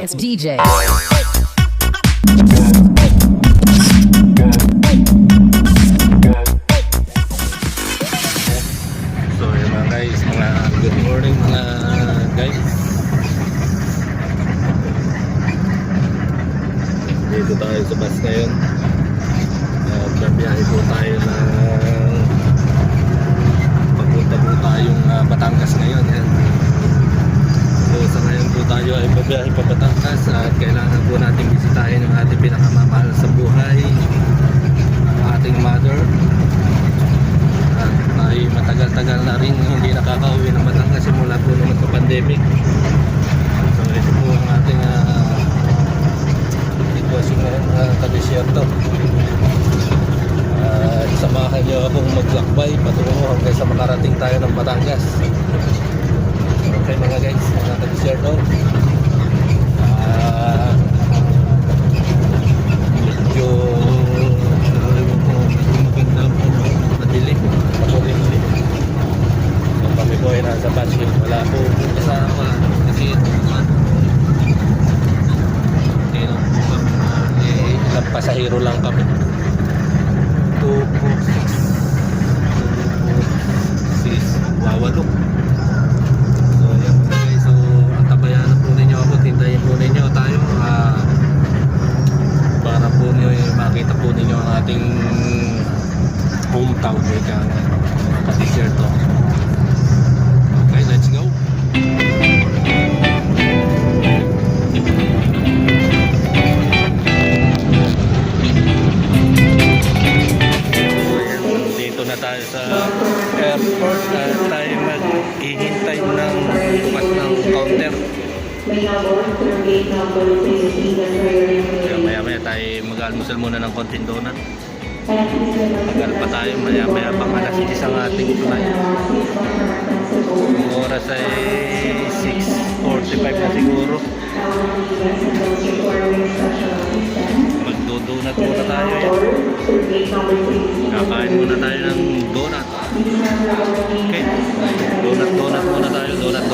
It's DJ. So yun mga guys, mga good morning mga guys. Dito tayo sa bus ngayon. Biyahe po tayo ng papunta po tayong Batangas ngayon. Yan. So sa ngayon po tayo ay babiyahe pa Batangas at kailangan po natin bisitahin yung ating pinakamamahal sa buhay, ang ating mother. Ay matagal-tagal na rin hindi nakakauwi ng Batangas simula po naman sa pandemic. So ito po ang ating sitwasyon ngayon ka-desierto. Samahan nyo akong maglakbay patungo hanggang sa makarating tayo ng Batangas. Okay mga guys, mga ka-desierto, medyo maganda po madilim, makulimlim. So kami po ay nasa basket, wala po kasama kasi ilang pasahero lang kami. 2, 4, 6, wawalo. So yan po guys, so antabayan na po ninyo ako, tintayin po ninyo tayo para po ninyo makita po ninyo ang ating hometown ika ka-desierto. Okay, let's go. Tayo sa airport at tayo maghihintay ng bukas ng counter. Kaya maya tayo mag-almusal muna ng konting donut. Magal pa tayo, maya pang alas 10 ang ating flight. Ang oras ay 6:45 na siguro. Magdodonut muna tayo yan. Kakain muna tayo ng donut. Okay, donut muna tayo, donut.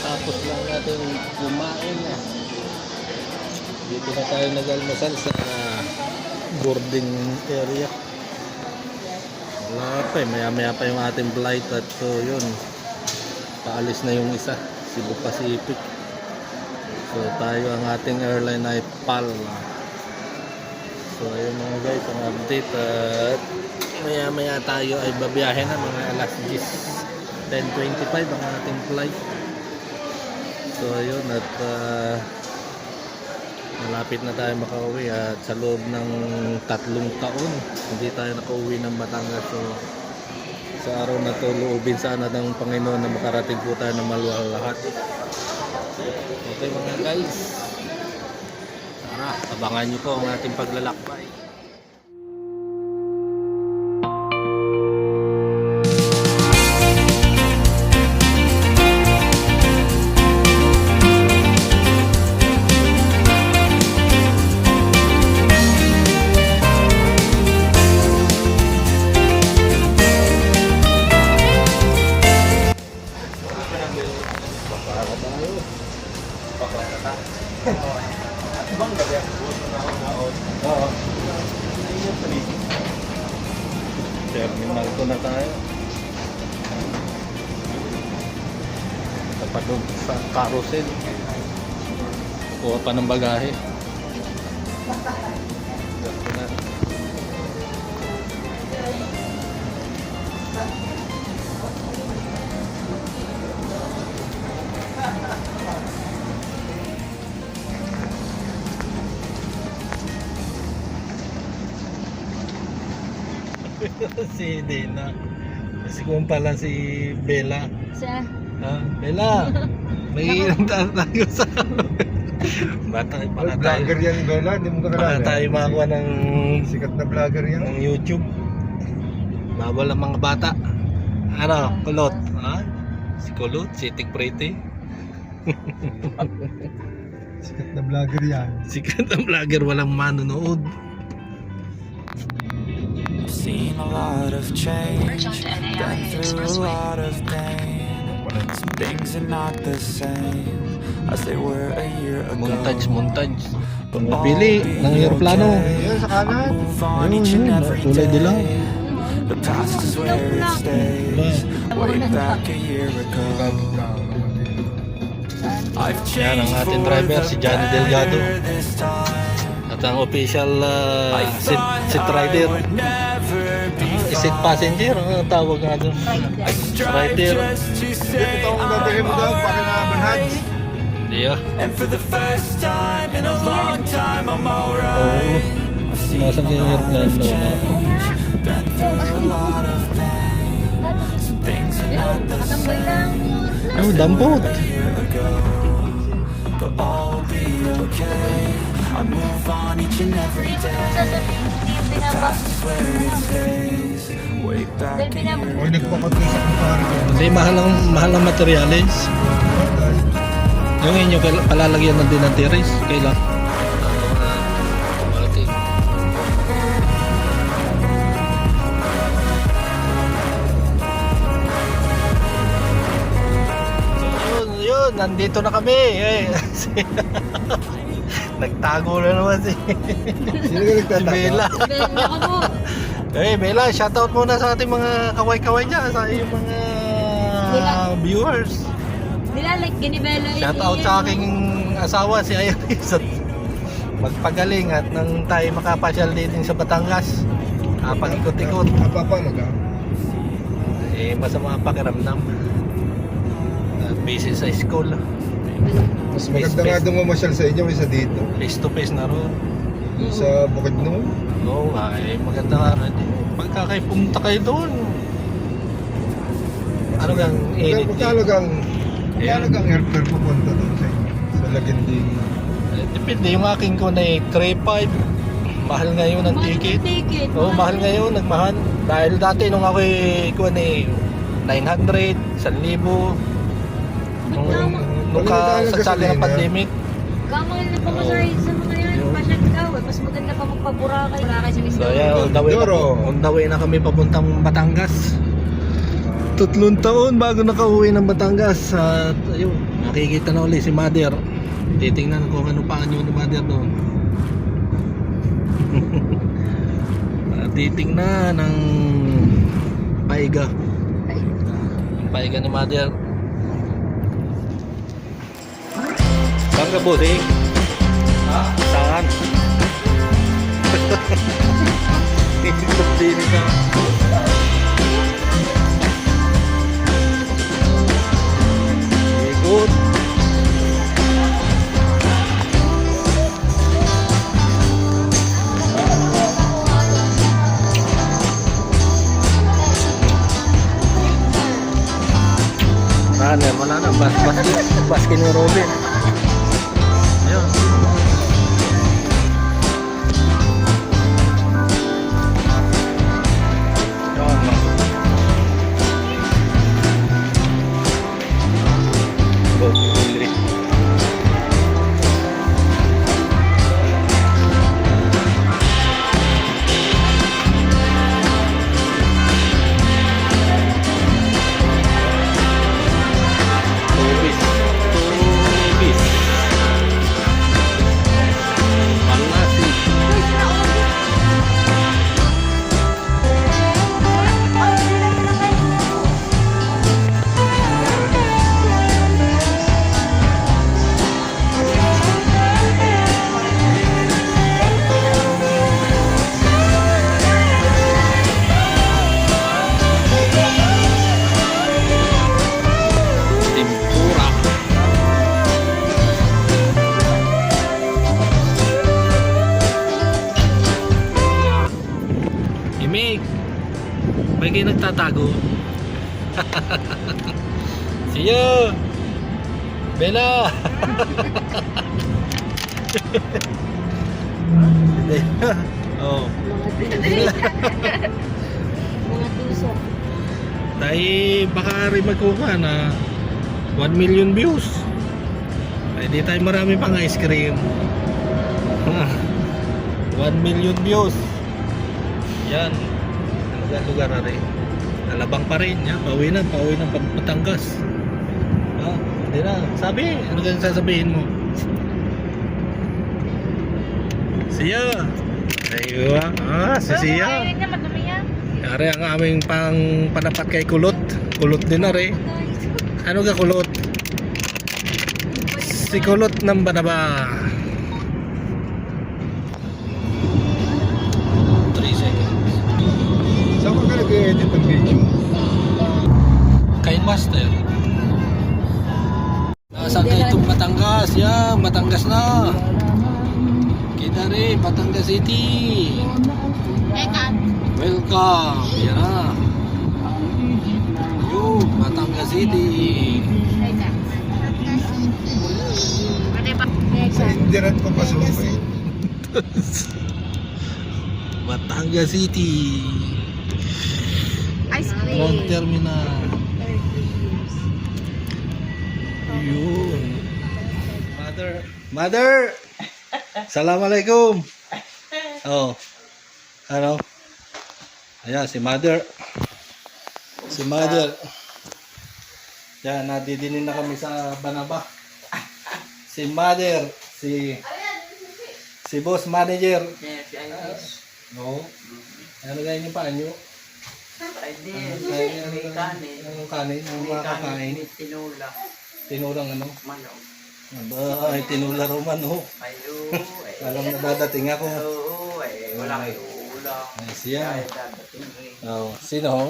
Tapos lang natin kumain na. Dito na tayo nag-almusal sa boarding area. Wala pa eh, maya pa yung ating flight at so yun, paalis na yung isa, Cebu Pacific. So tayo ang ating airline ay PAL. So ayun mga guys, ang update at maya tayo ay babiyahe na mga alas 10:25 ang ating flight. So ayun at malapit na tayo makauwi at sa loob ng 3 taon hindi tayo nakauwi ng Batangas. So sa araw na to loobin sana ng Panginoon na makarating po tayo ng maluwal lahat. Okay mga guys, tara, abangan nyo po ang ating paglalakbay. Terminal ko na tayo. Tapat doon sa carousel. Kuha pa ng bagahe. Si Dina. Si kung pala si Bella. Siya. Bella. May ilang tayo sa bata para tayo. Vlogger yan Bella, hindi mo Para kakilala. tayo makakuha ng Sikat na vlogger yan. YouTube. Bawal ang mga bata. Ano, kulot. Si kulot, si Tik Pretty. Sikat na vlogger yan. Sikat ang vlogger, walang manonood. Seen a lot of change, been through a lot of pain. Some things are not the same as they were a year ago. Montage. Pili ng aeroplano. Ayun, sa kanan. Move on each and every Kulay dilaw. day. The past is where it stays. Way back a year ago. I've Yan ang changed ating for driver, the si Johnny Delgado. better this time. At ang official I seat thought rider. I would never be Seat passenger, ang tawag nga doon. I strive Rider. just to say Ito ang dadalhin mo daw, para na banhaj. Yeah. and for the first time in a long time I'm Oo. alright. Nasaan yung aeroplano na? Been through a lot of pain. Some things are not the same. Oh, dampot. A year ago, but all will be okay. I move on each and every day. The past is where it stays. Way back a year Oy, nagpakatay sa kumpare ko. Kasi mahal ang materials. Yung inyo palalagyan ng dinantiris. Kailan? Yun, nandito na kami. Eh. Nagtago na naman si Sino ka nagtatago? Bella. Bella ka po. Eh, Bella, shoutout muna sa ating mga kaway-kaway dyan, sa iyong mga Bella. viewers. Nilalike gani Bella. Shoutout sa aking asawa, si Iris. At magpagaling at nang tayo makapasyal din sa Batangas. Pag-ikot-ikot. Paano ka? Eh, masama ang pakiramdam. At busy sa school. Mas maganda nga doon mamasyal sa inyo kaysa dito. Face to face na ron. Yung sa Bukidnon. Oo nga, eh, maganda nga rin. Pagka kayo pumunta kayo doon. Ano gang init? Magkano kang airfare pupunta doon sa inyo? Sa Laginding. Depende, yung aking ko na 3.5. Mahal ngayon ang ticket. Oo, mahal ngayon, nagmahal. Dahil dati nung ako ko na 900, 1,000. Nung kasasali ng pandemic. Kamang na pamasahe sa mga yan. Pasyal daw. Mas maganda pa magpaburakay. Burakay sa So Mister. yeah, on the way na kami papuntang Batangas. 3 taon bago nakauwi ng Batangas. At ayun, nakikita na ulit si Mother. Titingnan kung ano pa anyo ni Mother doon. Titingnan ng paiga. Yung paiga ni Mother. Saan ka po, eh? Saan? Hindi ka. Ikot. Wala na. Baskin ni Robin. Ayun. Yun, Go, Henry. Tubis. Panasi. Tempura. Imig, may kayo nagtatago. See you, Bella. Oh, Mga tusok. dahil baka rin magkuha na 1 million views. Ay, di tayo marami pang ice cream. 1 million views. Yan. Lugar na rin. Alabang pa rin. Yan. Pauwi na Batangas. Hindi na. Sabi, ano ganyan sasabihin mo? Siya. Aywa. Si Siya. Ayun niya, madumi yan. Yari ang aming panapat kay Kulot. Kulot din na rin. Ano ka Kulot? Si Kulot ng Banaba. 3 seconds. Saan ka nag-edit ng video? Kay Master. Nasaan kayo itong Batangas? Yan, Batangas na. Kita rin, Batangas City. Welcome. Yan na. Yun, Batangas City. Sa Indirat pa pa eh. Batangas City. Ice Long cream. terminal. Yun. Mother. Assalamualaikum. Oh. Ano? Ayan, si Mother. Yan, nadidinin na kami sa Banaba. Si Mother. Si Boss Manager. No. Ano ganyan yung paanyo? Anong kanin? Anong mga kakain? Tinulang ano? Manok. Aba, ay tinula ro man ho. Ayo, Alam na dadating ako. oo, wala kayo ulam. Ay siya. Ay, dadating rin. Oh, sino ho?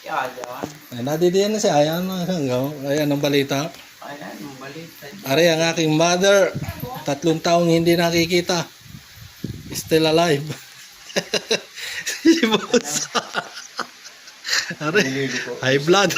Yadan. Ay, nadidiyan na siya. Ayan na hanggaw. Ay, anong balita? Ayan, ang balita. Ari, ang aking mother. 3 taong hindi nakikita. Still alive. Si boss. Ari, high blood.